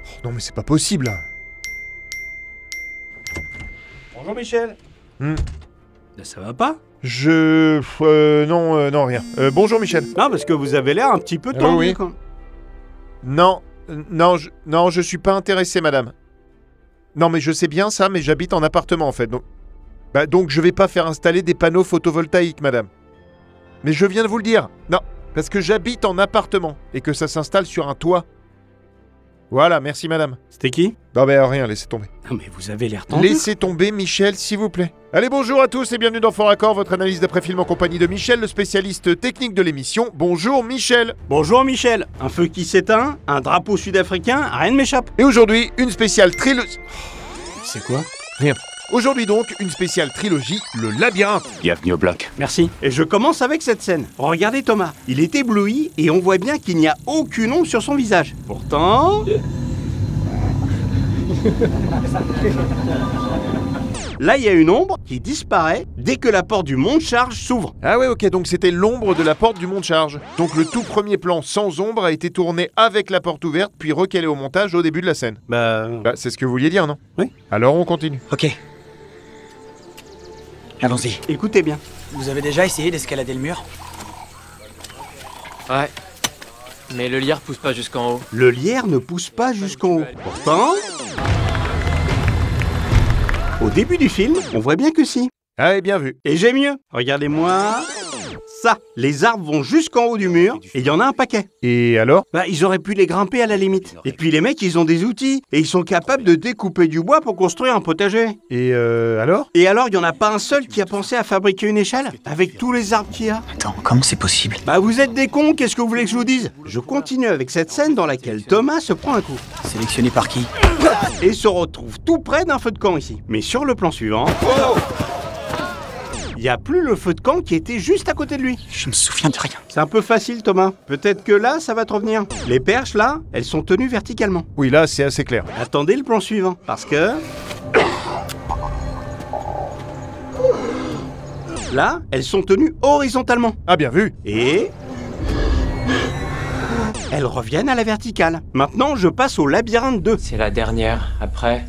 Oh, non mais c'est pas possible là. Bonjour Michel. Ça va pas? Non, rien. Bonjour Michel. Non, parce que vous avez l'air un petit peu tendu. Oui. Quoi. Non, je suis pas intéressé, madame. Non, mais je sais bien ça, mais j'habite en appartement en fait. Donc je vais pas faire installer des panneaux photovoltaïques, madame. Mais je viens de vous le dire. Non, parce que j'habite en appartement et que ça s'installe sur un toit. Voilà, merci madame. C'était qui? Non mais rien, laissez tomber. Non mais vous avez l'air tendu. Laissez tomber Michel, s'il vous plaît. Allez, bonjour à tous et bienvenue dans Fort Accord, votre analyse d'après-film en compagnie de Michel, le spécialiste technique de l'émission. Bonjour Michel. Bonjour Michel. Un feu qui s'éteint, un drapeau sud-africain, rien ne m'échappe. Et aujourd'hui, une spéciale trilogie... C'est quoi? Rien. Aujourd'hui donc, une spéciale trilogie, le labyrinthe. Bienvenue au bloc. Merci. Et je commence avec cette scène. Regardez Thomas. Il est ébloui et on voit bien qu'il n'y a aucune ombre sur son visage. Pourtant... Là, il y a une ombre qui disparaît dès que la porte du monte-charge s'ouvre. Ah ouais, ok, donc c'était l'ombre de la porte du monte-charge. Donc le tout premier plan sans ombre a été tourné avec la porte ouverte, puis recalé au montage au début de la scène. Bah, c'est ce que vous vouliez dire, non? Oui. Alors on continue. Ok. Allons-y. écoutez bien. Vous avez déjà essayé d'escalader le mur? Ouais. Mais le lierre pousse pas jusqu'en haut. Le lierre ne pousse pas jusqu'en haut. Pourtant... Au début du film, on voit bien que si. Ah, et bien vu. Et j'ai mieux. Regardez-moi ça. Les arbres vont jusqu'en haut du mur et il y en a un paquet. Et alors? Bah, ils auraient pu les grimper à la limite. Et puis les mecs, ils ont des outils et ils sont capables de découper du bois pour construire un potager. Et alors? Et alors, il y en a pas un seul qui a pensé à fabriquer une échelle avec tous les arbres qu'il y a. Attends, comment c'est possible? Bah, vous êtes des cons, qu'est-ce que vous voulez que je vous dise? Je continue avec cette scène dans laquelle Thomas se prend un coup. Sélectionné par qui? Et se retrouve tout près d'un feu de camp ici. Mais sur le plan suivant... Il n'y a plus le feu de camp qui était juste à côté de lui. Je me souviens de rien. C'est un peu facile, Thomas. Peut-être que là, ça va te revenir. Les perches, là, elles sont tenues verticalement. Oui, là, c'est assez clair. Attendez le plan suivant, parce que... Là, elles sont tenues horizontalement. Ah, bien vu. Et... elles reviennent à la verticale. Maintenant, je passe au labyrinthe 2. C'est la dernière. Après,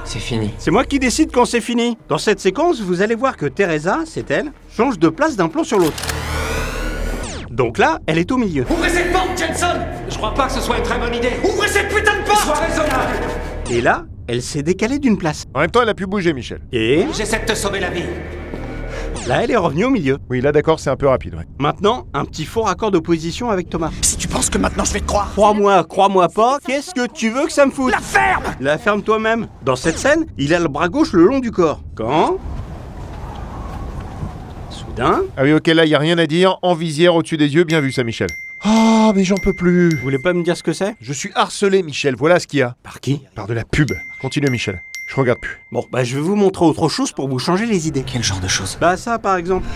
c'est fini. C'est moi qui décide quand c'est fini. Dans cette séquence, vous allez voir que Teresa, c'est elle, change de place d'un plan sur l'autre. Donc là, elle est au milieu. Ouvrez cette porte, Jensen! Je crois pas que ce soit une très bonne idée. Ouvrez cette putain de porte! Sois raisonnable! Et là, elle s'est décalée d'une place. En même temps, elle a pu bouger, Michel. Et J'essaie de te sauver la vie. là, elle est revenue au milieu. Oui, là, d'accord, c'est un peu rapide, ouais. Maintenant, un petit faux raccord d'opposition avec Thomas. Si tu penses que maintenant je vais te croire... Crois-moi pas, qu'est-ce que tu veux que ça me foute? La ferme! La ferme toi-même. Dans cette scène, il a le bras gauche le long du corps. Quand... soudain... Ah oui, ok, là, y a rien à dire. En visière, au-dessus des yeux, bien vu ça, Michel. Ah, mais j'en peux plus. Vous voulez pas me dire ce que c'est? Je suis harcelé, Michel, voilà ce qu'il y a. Par qui? Par de la pub. Continue, Michel. Je regarde plus. Bon, bah je vais vous montrer autre chose pour vous changer les idées. Quel genre de choses? Bah ça, par exemple.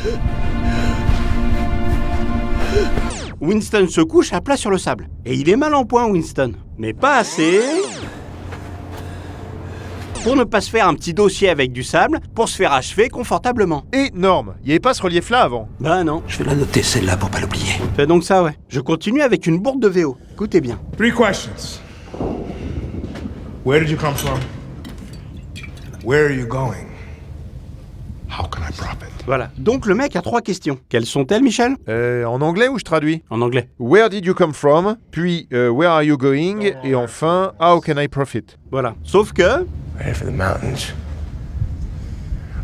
Winston se couche à plat sur le sable. Et il est mal en point, Winston. Mais pas assez... pour ne pas se faire un petit dossier avec du sable, pour se faire achever confortablement. Énorme. Y avait pas ce relief-là avant. Bah non. Je vais la noter celle-là pour pas l'oublier. Fais donc ça, ouais. Je continue avec une bourde de VO. Écoutez bien. 3 questions. Where did you come from? Where are you going? How can I profit? Voilà. Donc le mec a 3 questions. Quelles sont-elles, Michel? En anglais ou je traduis? En anglais. Where did you come from? Puis, where are you going? Et enfin, how can I profit? Voilà. Sauf que... Ready for the mountains.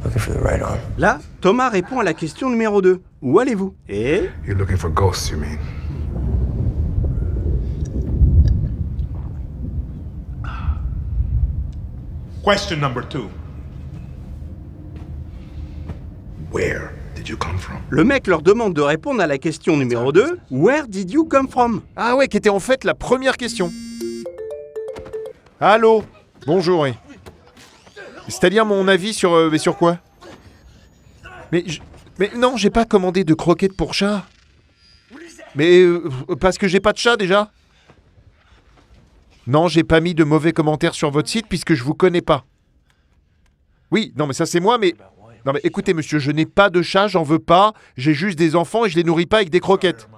Looking for the right arm. là, Thomas répond à la question numéro 2. Où allez-vous? Et... You're looking for ghosts, you mean? Question number 2. Where did you come from? le mec leur demande de répondre à la question numéro 2. Where did you come from? Ah ouais, qui était en fait la première question. Allô? Bonjour, oui. C'est-à-dire mon avis sur... mais sur quoi? Mais non, j'ai pas commandé de croquettes pour chat. Mais parce que j'ai pas de chat déjà. Non, j'ai pas mis de mauvais commentaires sur votre site puisque je vous connais pas. Oui, non mais ça c'est moi, mais... Non mais écoutez monsieur, je n'ai pas de chat, j'en veux pas. J'ai juste des enfants et je les nourris pas avec des croquettes.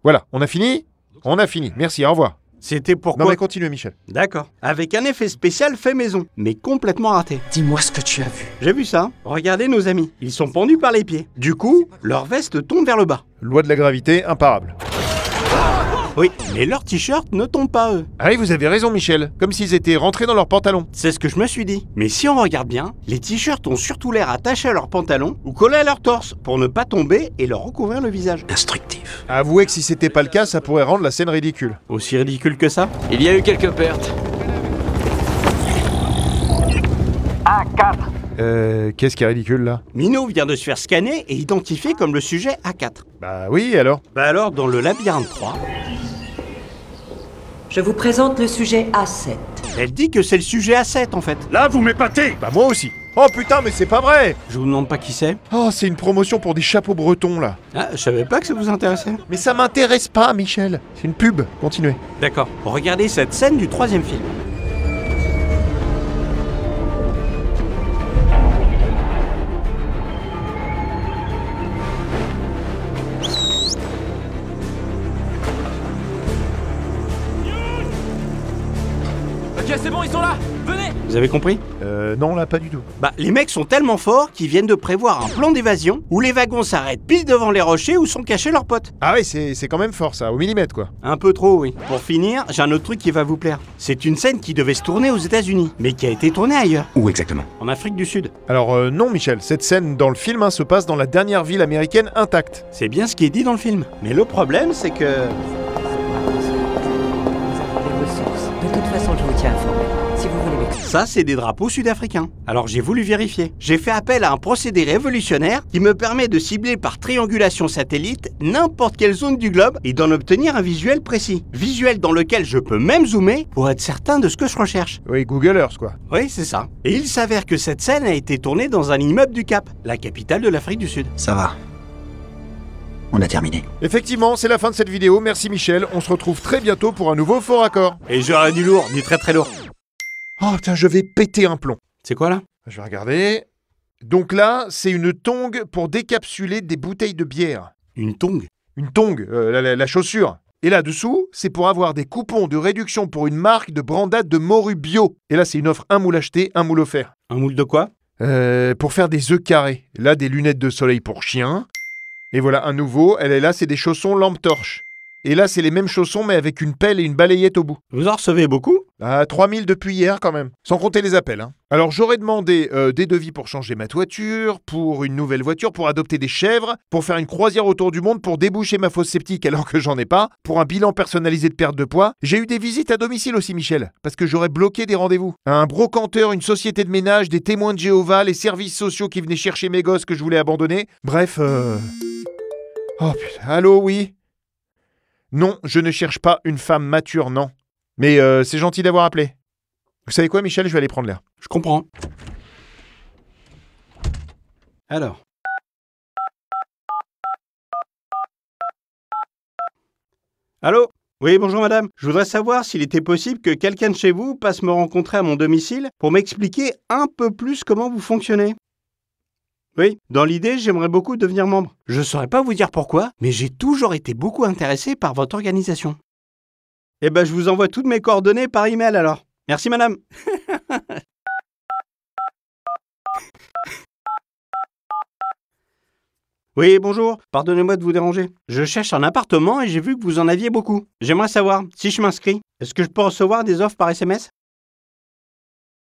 Voilà, on a fini? On a fini, merci, au revoir. C'était pourquoi... Non mais continuez Michel. D'accord. Avec un effet spécial fait maison, mais complètement raté. Dis-moi ce que tu as vu. J'ai vu ça. Regardez nos amis. Ils sont pendus par les pieds. Du coup, leur veste tombe vers le bas. Loi de la gravité, imparable. Oui, mais leur t-shirt ne tombe pas eux. Ah oui, vous avez raison Michel, comme s'ils étaient rentrés dans leurs pantalons. C'est ce que je me suis dit. Mais si on regarde bien, les t-shirts ont surtout l'air attachés à leurs pantalons ou collés à leur torse pour ne pas tomber et leur recouvrir le visage. Instructif. Avouez que si c'était pas le cas, ça pourrait rendre la scène ridicule. Aussi ridicule que ça? Il y a eu quelques pertes. Qu'est-ce qui est ridicule là? Minot vient de se faire scanner et identifier comme le sujet A4. Bah oui, alors? Bah alors, dans le labyrinthe 3, Je vous présente le sujet A7. elle dit que c'est le sujet A7 en fait. Là, vous m'épatez. Bah moi aussi. Oh putain, mais c'est pas vrai! Je vous demande pas qui c'est. Oh, c'est une promotion pour des chapeaux bretons là. Ah, je savais pas que ça vous intéressait. Mais ça m'intéresse pas, Michel. C'est une pub. Continuez. D'accord. Regardez cette scène du 3e film. Ok, c'est bon, ils sont là. Venez. Vous avez compris? Non, là, pas du tout. Bah, les mecs sont tellement forts qu'ils viennent de prévoir un plan d'évasion où les wagons s'arrêtent pile devant les rochers où sont cachés leurs potes. Ah oui, c'est quand même fort ça, au millimètre quoi. Un peu trop, oui. Pour finir, j'ai un autre truc qui va vous plaire. C'est une scène qui devait se tourner aux États-Unis, mais qui a été tournée ailleurs, Où exactement? en Afrique du Sud. Alors non, Michel, cette scène dans le film se passe dans la dernière ville américaine intacte. C'est bien ce qui est dit dans le film. Mais le problème, c'est que... Les ressources. De toute façon, je vous tiens informé. Si vous voulez m'écouter. ça, c'est des drapeaux sud-africains. Alors j'ai voulu vérifier. J'ai fait appel à un procédé révolutionnaire qui me permet de cibler par triangulation satellite n'importe quelle zone du globe et d'en obtenir un visuel précis. Visuel dans lequel je peux même zoomer pour être certain de ce que je recherche. Oui, Google Earth quoi. Oui, c'est ça. Et il s'avère que cette scène a été tournée dans un immeuble du Cap, la capitale de l'Afrique du Sud. Ça va. On a terminé. Effectivement, c'est la fin de cette vidéo. Merci Michel. On se retrouve très bientôt pour un nouveau fort raccord. Et j'aurai du lourd, du très très lourd. Oh putain, je vais péter un plomb. C'est quoi là? Je vais regarder. Donc là, c'est une tongue pour décapsuler des bouteilles de bière. Une tongue? Une tongue, la chaussure. Et là-dessous, c'est pour avoir des coupons de réduction pour une marque de brandade de morue bio. Et là, c'est une offre un moule acheté, un moule offert. Un moule de quoi? Pour faire des œufs carrés. Là, des lunettes de soleil pour chien. Et voilà, un nouveau. Elle est là, c'est des chaussons lampe torche. Et là, c'est les mêmes chaussons, mais avec une pelle et une balayette au bout. Vous en recevez beaucoup? Ah, 3000 depuis hier quand même. Sans compter les appels. Hein. Alors, j'aurais demandé des devis pour changer ma toiture, pour une nouvelle voiture, pour adopter des chèvres, pour faire une croisière autour du monde, pour déboucher ma fosse septique alors que j'en ai pas, pour un bilan personnalisé de perte de poids. J'ai eu des visites à domicile aussi, Michel, parce que j'aurais bloqué des rendez-vous. Un brocanteur, une société de ménage, des témoins de Jéhovah, les services sociaux qui venaient chercher mes gosses que je voulais abandonner. Bref, Oh putain, allô, oui? Non, je ne cherche pas une femme mature, non. Mais c'est gentil d'avoir appelé. Vous savez quoi, Michel? Je vais aller prendre l'air. Je comprends. Alors. Allô? Oui, bonjour madame. Je voudrais savoir s'il était possible que quelqu'un de chez vous passe me rencontrer à mon domicile pour m'expliquer un peu plus comment vous fonctionnez. Oui, dans l'idée, j'aimerais beaucoup devenir membre. Je saurais pas vous dire pourquoi, mais j'ai toujours été beaucoup intéressé par votre organisation. Eh ben, je vous envoie toutes mes coordonnées par email alors. Merci madame. Oui, bonjour. Pardonnez-moi de vous déranger. Je cherche un appartement et j'ai vu que vous en aviez beaucoup. J'aimerais savoir, si je m'inscris, est-ce que je peux recevoir des offres par SMS?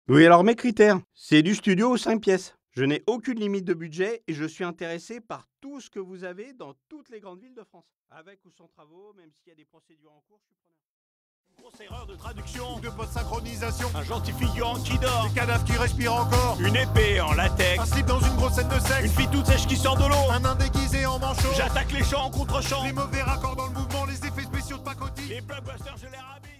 Oui, alors mes critères, c'est du studio aux 5 pièces. Je n'ai aucune limite de budget et je suis intéressé par tout ce que vous avez dans toutes les grandes villes de France. Avec ou sans travaux, même s'il y a des procédures en cours, je suis preneur. Une grosse erreur de traduction, de post-synchronisation, un gentil figurant qui dort, des cadavres qui respirent encore, une épée en latex, un slip dans une grosse scène de sexe, une fille toute sèche qui sort de l'eau, un nain déguisé en manchot, j'attaque les champs en contre-champ, les mauvais raccords dans le mouvement, les effets spéciaux de pacotille, les blockbusters je les rabais.